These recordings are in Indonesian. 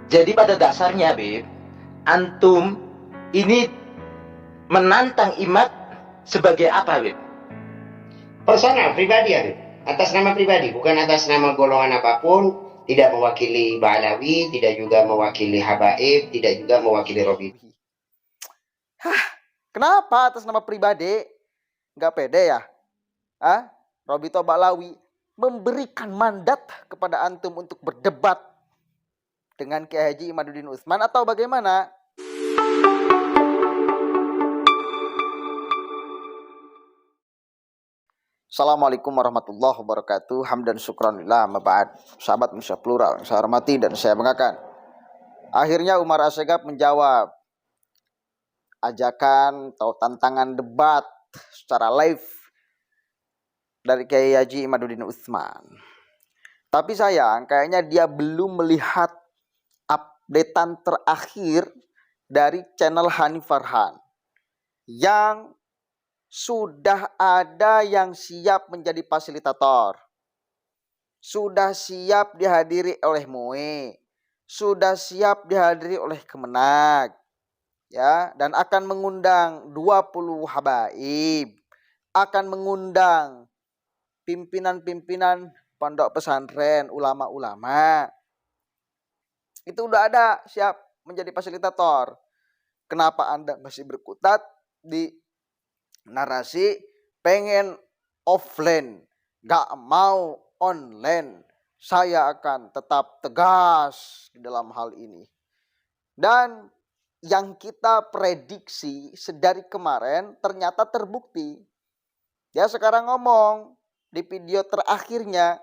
Jadi pada dasarnya, Beb, antum ini menantang Imad sebagai apa, Beb? Personal, pribadi ya, atas nama pribadi, bukan atas nama golongan apapun, tidak mewakili Ba'alawi, tidak juga mewakili Habaib, tidak juga mewakili Robi. Kenapa atas nama pribadi? Nggak pede ya? Robito Ba'alawi memberikan mandat kepada antum untuk berdebat dengan Kiai Haji Imaduddin Utsman atau bagaimana? Assalamualaikum warahmatullahi wabarakatuh. Hamdan syukranillah, maba'ad. Sahabat Indonesia Plural, saya hormati dan saya banggakan. Akhirnya Umar Assegaf menjawab ajakan atau tantangan debat secara live dari Kiai Haji Imaduddin Utsman. Tapi sayang, kayaknya dia belum melihat updatean terakhir dari channel Hanif Farhan yang sudah ada yang siap menjadi fasilitator, sudah siap dihadiri oleh MUI, sudah siap dihadiri oleh Kemenag, ya, dan akan mengundang 20 habaib, akan mengundang pimpinan-pimpinan pondok pesantren, ulama-ulama. Itu udah ada siap menjadi fasilitator. Kenapa Anda masih berkutat di narasi pengen offline, gak mau online? Saya akan tetap tegas di dalam hal ini. Dan yang kita prediksi sedari kemarin ternyata terbukti. Dia sekarang ngomong di video terakhirnya,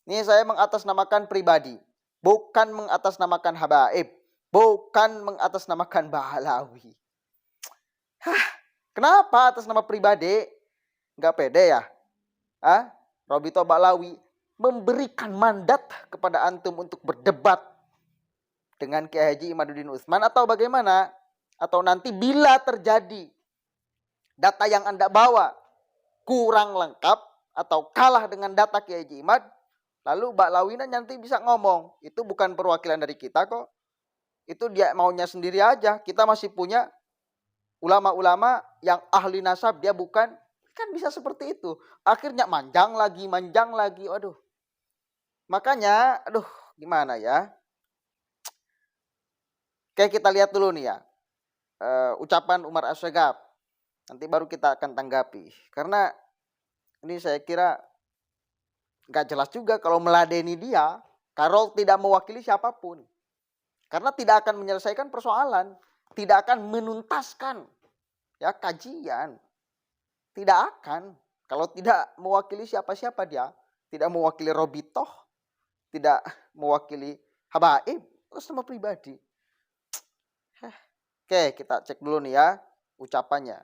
ini saya mengatasnamakan pribadi, bukan mengatasnamakan habaib, bukan mengatasnamakan Ba'alawi. Kenapa atas nama pribadi? Nggak pede ya? Robito Ba'alawi memberikan mandat kepada antum untuk berdebat dengan Kiai Haji Imaduddin Utsman atau bagaimana? Atau nanti bila terjadi data yang Anda bawa kurang lengkap atau kalah dengan data Kiai Haji Imad, lalu Ba'alawi nanti bisa ngomong, itu bukan perwakilan dari kita kok. Itu dia maunya sendiri aja. Kita masih punya ulama-ulama yang ahli nasab, dia bukan. Kan bisa seperti itu. Akhirnya manjang lagi. Aduh. Makanya, gimana ya? Oke, kita lihat dulu nih ya. Ucapan Umar Assegaf. Nanti baru kita akan tanggapi. Karena ini saya kira gak jelas juga kalau meladeni dia. Karol tidak mewakili siapapun. Karena tidak akan menyelesaikan persoalan. Tidak akan menuntaskan ya kajian. Tidak akan. Kalau tidak mewakili siapa-siapa dia. Tidak mewakili Robitoh. Tidak mewakili habaib. Sama pribadi. Oke, kita cek dulu nih ya ucapannya.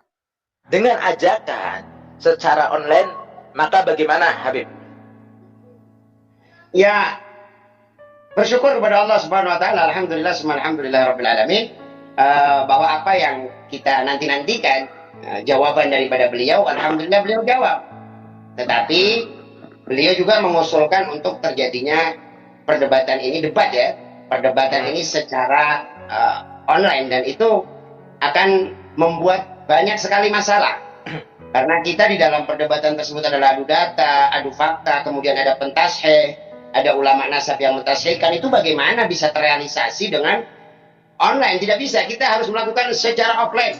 Dengan ajakan secara online, maka bagaimana, Habib? Ya, bersyukur kepada Allah Subhanahu wa taala, alhamdulillah, alhamdulillahirabbil alamin, bahwa apa yang kita nantikan, jawaban daripada beliau, alhamdulillah beliau jawab. Tetapi beliau juga mengusulkan untuk terjadinya perdebatan ini, perdebatan ini secara online, dan itu akan membuat banyak sekali masalah. Karena kita di dalam perdebatan tersebut adalah adu data, adu fakta, kemudian ada pentasheh, ada ulama nasab yang mentashehkan. Itu bagaimana bisa terrealisasi dengan online? Tidak bisa. Kita harus melakukan secara offline,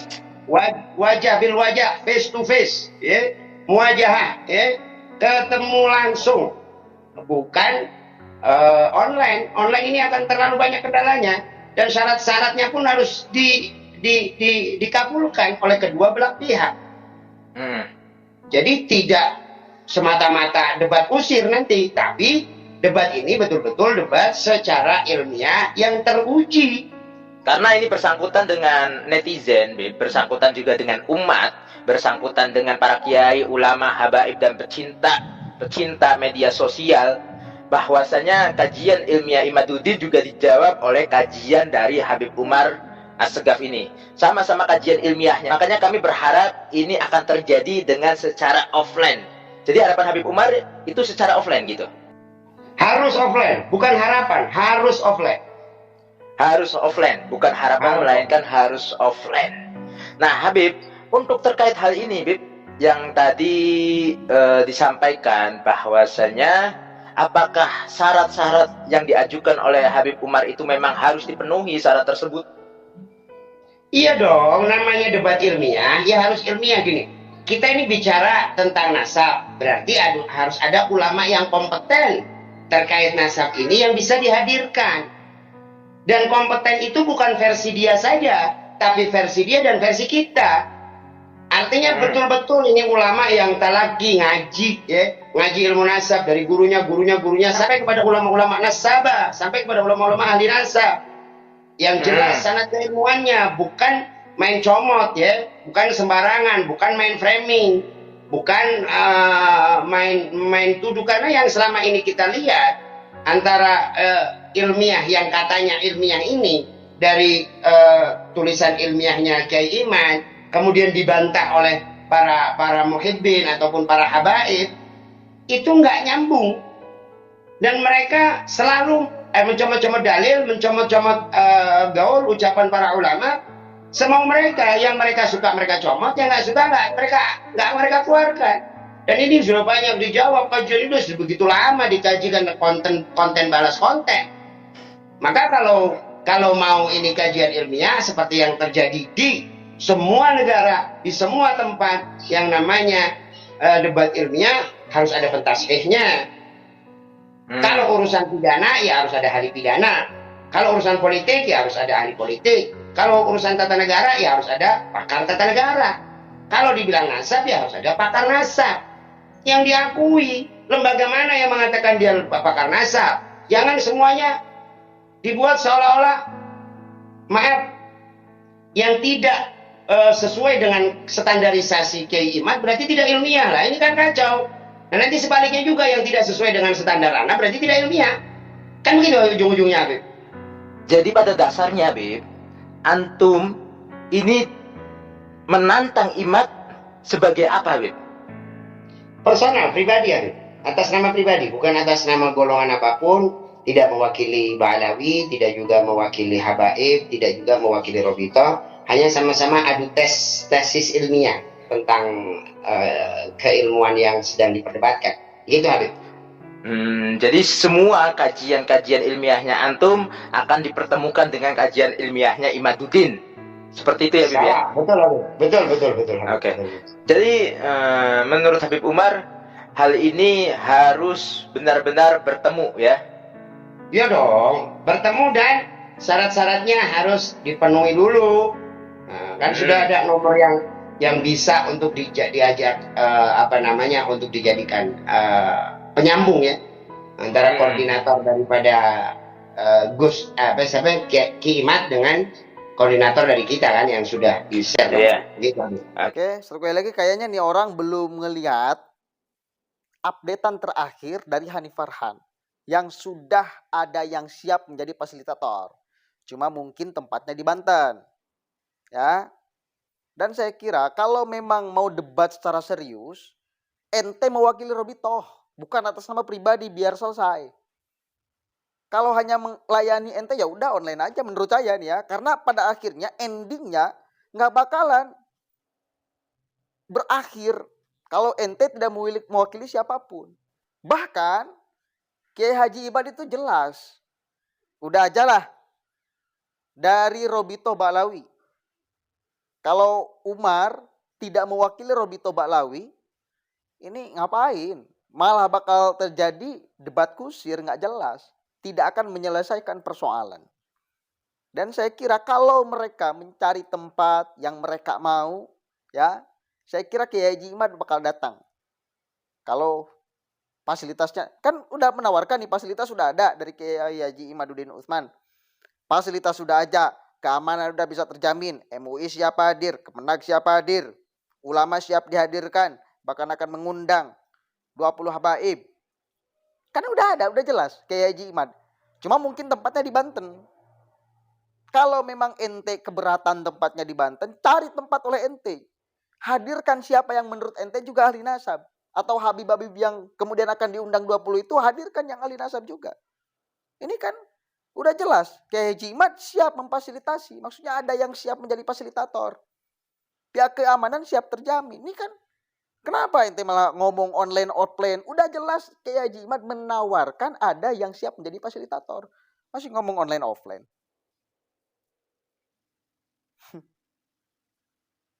wajah bil wajah, face to face, ya, muwajahah, ya, ketemu langsung, bukan online. Online ini akan terlalu banyak kendalanya, dan syarat-syaratnya pun harus dikabulkan oleh kedua belah pihak. Jadi tidak semata-mata debat usir nanti, tapi debat ini betul-betul debat secara ilmiah yang teruji. Karena ini bersangkutan dengan netizen, bersangkutan juga dengan umat, bersangkutan dengan para kiai, ulama, habaib, dan pecinta media sosial, bahwasanya kajian ilmiah Imaduddin juga dijawab oleh kajian dari Habib Umar Assegaf ini. Sama-sama kajian ilmiahnya. Makanya kami berharap ini akan terjadi dengan secara offline. Jadi harapan Habib Umar itu secara offline gitu. Harus offline, bukan harapan, harus offline. Harus offline, bukan harapan Harus. melainkan harus offline. Nah, Habib, untuk terkait hal ini, Habib, yang tadi disampaikan bahwasanya apakah syarat-syarat yang diajukan oleh Habib Umar itu memang harus dipenuhi syarat tersebut? Iya dong, namanya debat ilmiah, ya harus ilmiah gini. Kita ini bicara tentang nasab, berarti harus ada ulama yang kompeten terkait nasab ini yang bisa dihadirkan. Dan kompeten itu bukan versi dia saja, tapi versi dia dan versi kita. Artinya betul-betul ini ulama yang talaki ngaji, ya, ngaji ilmu nasab dari gurunya sampai kepada ulama-ulama nasabah, sampai kepada ulama-ulama ahli nasab yang jelas sanad keilmuannya, bukan main comot, ya, bukan sembarangan, bukan main framing, bukan main tuduh. Karena yang selama ini kita lihat antara ilmiah yang katanya ilmiah ini dari tulisan ilmiahnya Kiai Iman kemudian dibantah oleh para muhibbin ataupun para habaib, itu nggak nyambung, dan mereka selalu mencomot-comot dalil, mencomot-comot gaul ucapan para ulama semau mereka. Yang mereka suka mereka comot, yang nggak suka nggak mereka keluarkan. Dan ini sudah banyak dijawab, kajian itu sudah begitu lama dikajikan konten balas konten. Maka kalau mau ini kajian ilmiah seperti yang terjadi di semua negara, di semua tempat yang namanya debat ilmiah, harus ada pentashihnya. Kalau urusan pidana ya harus ada ahli pidana. Kalau urusan politik ya harus ada ahli politik. Kalau urusan tata negara ya harus ada pakar tata negara. Kalau dibilang nasab ya harus ada pakar nasab yang diakui. Lembaga mana yang mengatakan dia pakar nasab? Jangan semuanya dibuat seolah-olah, maaf, yang tidak sesuai dengan standarisasi Kiai Imad berarti tidak ilmiah lah. Ini kan kacau. Nah nanti sebaliknya juga, yang tidak sesuai dengan standar anak berarti tidak ilmiah. Kan begitu ujung-ujungnya, Habib. Jadi pada dasarnya, Habib, antum ini menantang Imad sebagai apa, Habib? Personal, pribadi, Habib. Atas nama pribadi, bukan atas nama golongan apapun. Tidak mewakili Ba'alawi, tidak juga mewakili Habaib, tidak juga mewakili Robito. Hanya sama-sama adu tesis ilmiah tentang keilmuan yang sedang diperdebatkan. Gitu, Habib. Jadi semua kajian-kajian ilmiahnya antum akan dipertemukan dengan kajian ilmiahnya Imaduddin. Seperti itu ya, Habib ya? Betul, Habib. Betul. Oke. Jadi menurut Habib Umar, hal ini harus benar-benar bertemu ya? Iya dong, bertemu dan syarat-syaratnya harus dipenuhi dulu. Nah, kan sudah ada nomor yang bisa untuk diajak untuk dijadikan penyambung ya antara koordinator daripada Ki Imad dengan koordinator dari kita kan yang sudah di-share. Iya. Gitu. Oke, sekali lagi kayaknya nih orang belum ngelihat updatean terakhir dari Hanif Farhan yang sudah ada yang siap menjadi fasilitator. Cuma mungkin tempatnya di Banten. Ya. Dan saya kira kalau memang mau debat secara serius, ente mewakili Robitoh, bukan atas nama pribadi, biar selesai. Kalau hanya melayani ente ya udah online aja menurut saya nih ya, karena pada akhirnya endingnya nggak bakalan berakhir kalau ente tidak mewakili siapapun. Bahkan Kiai Haji Imad itu jelas, udah aja lah dari Robito Ba'alawi. Kalau Umar tidak mewakili Robito Ba'alawi, ini ngapain? Malah bakal terjadi debat kusir nggak jelas, tidak akan menyelesaikan persoalan. Dan saya kira kalau mereka mencari tempat yang mereka mau, ya, saya kira Kiai Haji Imad bakal datang. Kalau fasilitasnya kan udah menawarkan nih, fasilitas sudah ada dari Kiai Haji Imaduddin Utsman. Fasilitas sudah aja, keamanan udah bisa terjamin, MUI siap hadir, Kemenag siap hadir, ulama siap dihadirkan, bahkan akan mengundang 20 habaib. Kan udah ada, udah jelas Kiai Haji Imad. Cuma mungkin tempatnya di Banten. Kalau memang ente keberatan tempatnya di Banten, cari tempat oleh ente. Hadirkan siapa yang menurut ente juga ahli nasab. Atau habib-habib yang kemudian akan diundang 20 itu, hadirkan yang ahli nasab juga. Ini kan Udah jelas, Kiai Haji Imad siap memfasilitasi. Maksudnya ada yang siap menjadi fasilitator. Pihak keamanan siap terjamin. Ini kan kenapa ente malah ngomong online offline? Udah jelas Kiai Haji Imad menawarkan ada yang siap menjadi fasilitator. Masih ngomong online offline.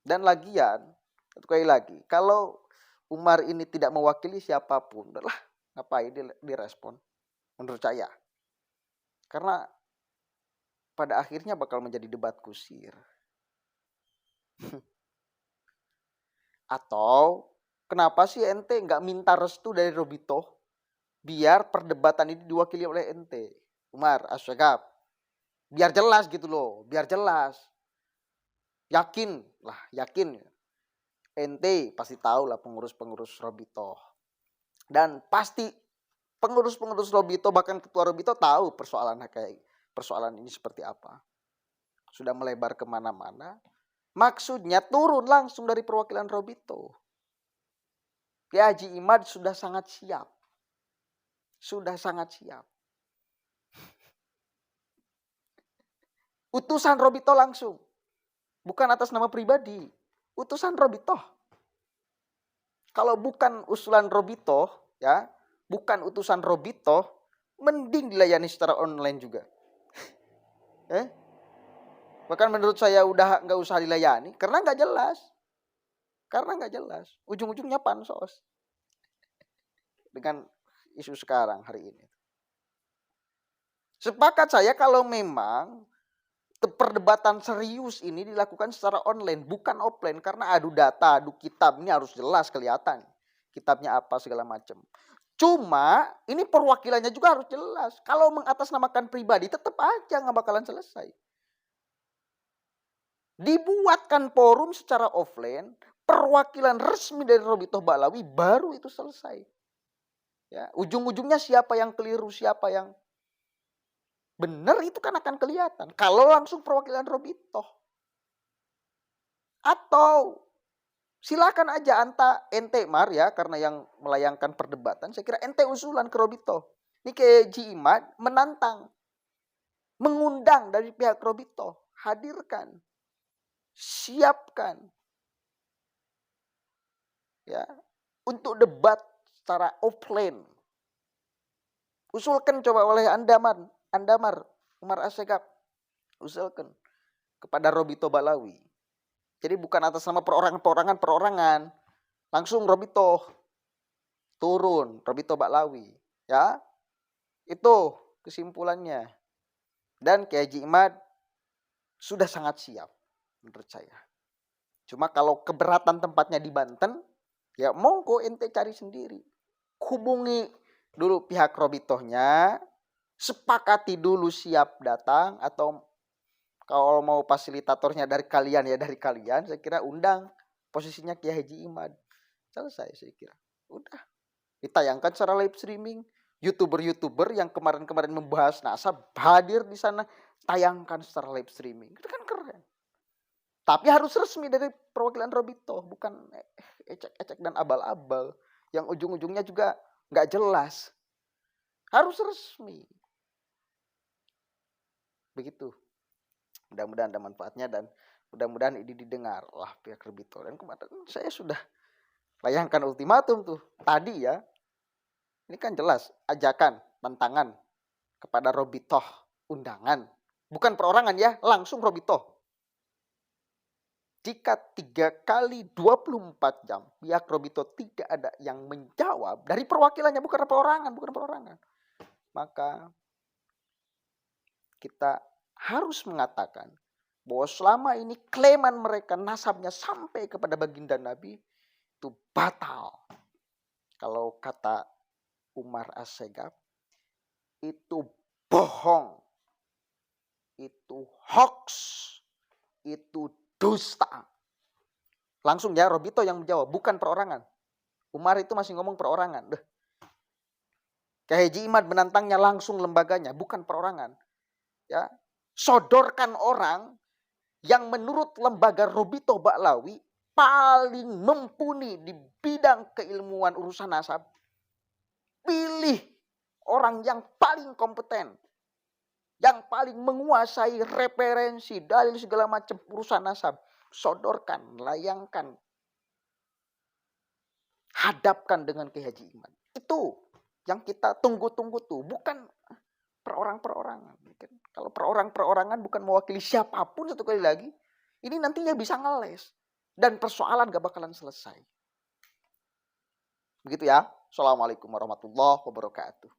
Dan lagian, sekali lagi, kalau Umar ini tidak mewakili siapapun, udahlah ngapain direspon menurut saya. Karena pada akhirnya bakal menjadi debat kusir. Atau kenapa sih ente nggak minta restu dari Robito biar perdebatan ini diwakili oleh ente, Umar Asyagab. Biar jelas gitu loh, biar jelas. Yakin ente pasti tahu lah pengurus-pengurus Robito. Dan pasti pengurus-pengurus Robito bahkan ketua Robito tahu persoalan ini seperti apa. Sudah melebar kemana-mana. Maksudnya turun langsung dari perwakilan Robito. Kiai Haji Imad sudah sangat siap. Utusan Robito langsung. Bukan atas nama pribadi. Utusan Robito. Kalau bukan usulan Robito, ya, bukan utusan Robito, mending dilayani secara online juga. Bahkan menurut saya udah nggak usah dilayani karena nggak jelas. Ujung-ujungnya pansos dengan isu sekarang hari ini. Sepakat saya kalau memang perdebatan serius ini dilakukan secara online bukan offline karena adu data, adu kitab ini harus jelas kelihatan kitabnya apa segala macam. Cuma ini perwakilannya juga harus jelas. Kalau mengatasnamakan pribadi tetap aja nggak bakalan selesai. Dibuatkan forum secara offline, perwakilan resmi dari Robito Ba'lawi baru itu selesai. Ya, ujung-ujungnya siapa yang keliru, siapa yang benar itu kan akan kelihatan. Kalau langsung perwakilan Robito. Atau silakan aja ente Mar ya, karena yang melayangkan perdebatan, saya kira ente usulan ke Robito. Ini Kiai Haji Imad menantang, mengundang dari pihak Robito, hadirkan, siapkan, ya, untuk debat secara offline. Usulkan coba oleh Andamar, Umar Asyagab, usulkan kepada Robito Ba'lawi. Jadi bukan atas nama perorangan. Langsung Robito turun, Robito Ba'lawi. Ya, itu kesimpulannya. Dan Kiai Haji Imad sudah sangat siap menurut saya. Cuma kalau keberatan tempatnya di Banten, ya monggo ente cari sendiri. Hubungi dulu pihak Robitohnya, sepakati dulu siap datang atau kalau mau fasilitatornya dari kalian ya dari kalian, saya kira undang posisinya Kiai Haji Imad. Selesai saya kira. Udah. Ditayangkan secara live streaming. YouTuber yang kemarin-kemarin membahas nasab hadir di sana, tayangkan secara live streaming. Itu kan keren. Tapi harus resmi dari perwakilan Robito, bukan ecek-ecek dan abal-abal yang ujung-ujungnya juga nggak jelas. Harus resmi. Begitu. Mudah-mudahan ada manfaatnya dan mudah-mudahan ini didengar lah pihak Robito. Dan kemarin saya sudah layangkan ultimatum tuh tadi ya. Ini kan jelas ajakan, tantangan kepada Robito, undangan. Bukan perorangan ya, langsung Robito. Jika 3 kali 24 jam pihak Robito tidak ada yang menjawab dari perwakilannya, bukan perorangan, maka kita harus mengatakan bahwa selama ini klaiman mereka nasabnya sampai kepada baginda Nabi itu batal. Kalau kata Umar Asyagab, itu bohong, itu hoax, itu dusta. Langsung ya Robito yang menjawab, bukan perorangan. Umar itu masih ngomong perorangan. Kiai Haji Imad menantangnya langsung lembaganya, bukan perorangan. Ya, sodorkan orang yang menurut lembaga Robito Ba'lawi paling mumpuni di bidang keilmuan urusan nasab. Pilih orang yang paling kompeten, yang paling menguasai referensi, dalil segala macam urusan nasab. Sodorkan, layangkan, hadapkan dengan Kiai Haji Iman. Itu yang kita tunggu-tunggu tuh, bukan perorang-perorangan. Kalau perorang-perorangan bukan mewakili siapapun, satu kali lagi, ini nantinya bisa ngeles. Dan persoalan gak bakalan selesai. Begitu ya. Assalamualaikum warahmatullahi wabarakatuh.